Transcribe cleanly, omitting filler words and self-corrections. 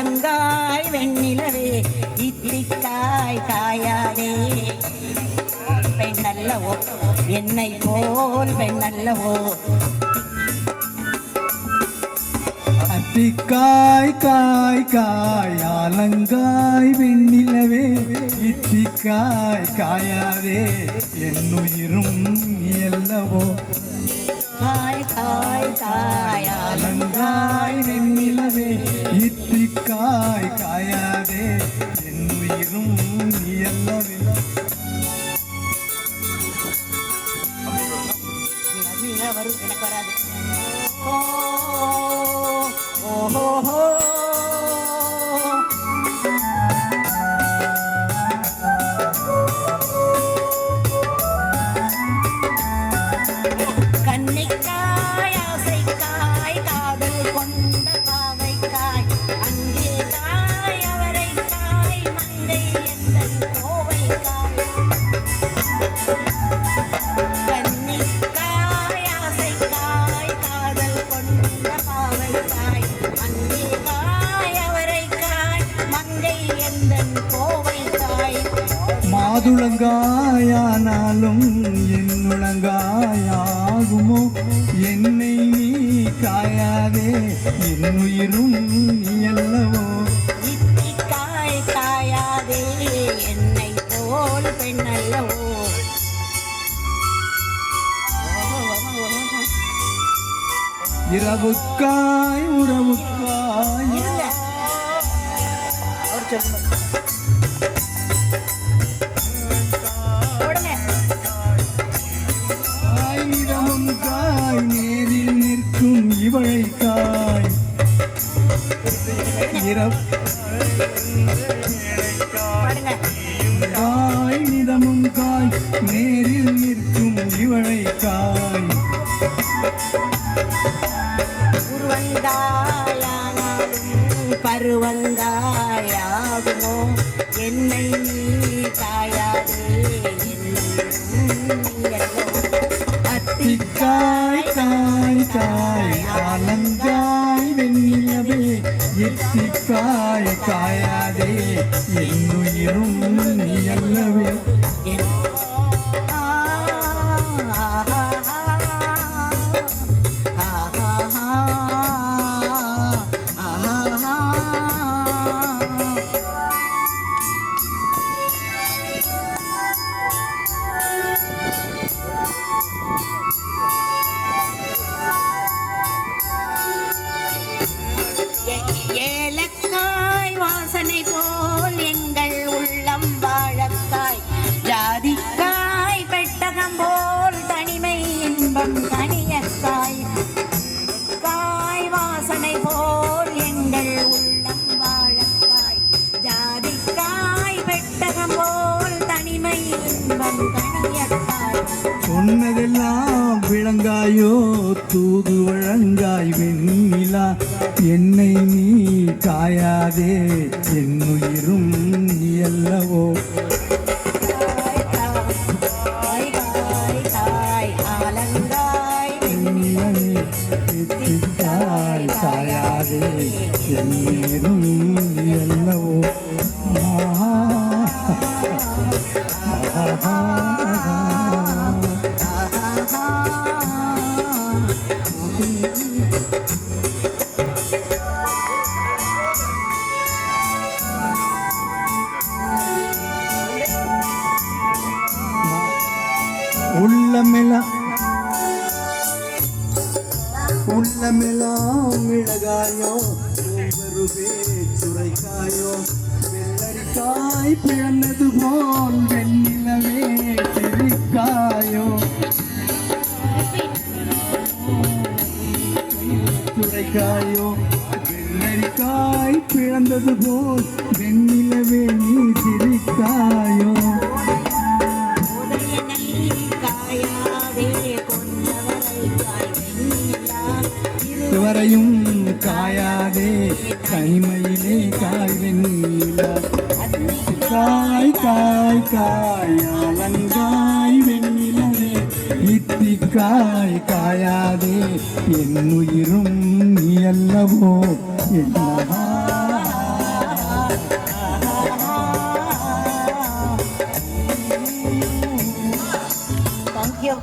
ஆலங்காய் வெண்ணிலவே இத்திக்காய் காயாதே பெண்ணல்லவோ என்னை போல் பெண்ணல்லவோ அத்திக்காய் காய் காய் ஆலங்காய் வெண்ணிலவே இத்திக்காய் காயாதே என்னுயிரும் எல்லவோ காய் காய் காய் ஆலங்காய் வெண்ணிலவே இத்திக்காய் காயாதே என்னுயிரும் எல்லவே வரும் எனக்கு வராது ஓஹோ கன்னிக்காய் ஆசைக்காய் காதல் கொண்ட பாவைக்காய் அங்கே காய் அவரைக்காய் மங்கை எந்தன் கோவைக்காய் மாதுளங்காயானாலும் என்னுளங்காயாகுமோ என்னை நீ காயாதே என்னுயிரும் நீ அல்லவோ இத்திக்காய் காயாதே என்னை போல் பெண்ணல்லவோ இரவுக்காய் உறவுக்காய் காய் நேரில் நிற்கும் இவழைக்காய் காய் நிதமும் காய் நேரில் நிற்கும் இவழைக்காய் பருவங்காயாகுமோ என்னை நீ காயாதே அத்திக்காய் காய் காய் ஆலங்காய் வெண்ணிலவே இத்திக்காய் காயாதே என்னுயிரும் நீ அல்லவே ஏலக்காய் வாசனை போல் எங்கள் உள்ளம் வாழக்காய் ஜாதிக்காய் பெட்டகம் போல் தனிமை இன்பம் கனியக்காய் காய் வாசனை போல் எங்கள் உள்ளம் வாழக்காய் ஜாதிக்காய் பெட்டகம் போல் தனிமை இன்பம் கனியக்காய் சொன்னதெல்லாம் விளங்காயோ தூது வழங்காய் வெண்ணிலா என்னை நீ காயாதே என்னுயிரும் நீ அல்லவோ ஆலங்காய் வெண்ணிலவே இத்திக்காய் காயாதே என்னுயிரும் நீ அல்லவோ உள்ளமெல்லாம் மிளகாயோ வருவே சுரைக்காயோ வெள்ளரிக்காய் பிறந்தது போல் வெண்ணிலவே சிரிக்காயோ சுரைக்காயோ வெள்ளரிக்காய் பிறந்தது போல் வெண்ணிலவே நீ சிரிக்காயோ வரையும் காயாதே தனிமையிலே காய் வெண்ணிலா காய் காய் காய் ஆலங்காய் வெண்ணிலவே இத்திக்காய் காயாதே என்னுயிரும் நீ அல்லவோ என்னவா தேங்க்யூ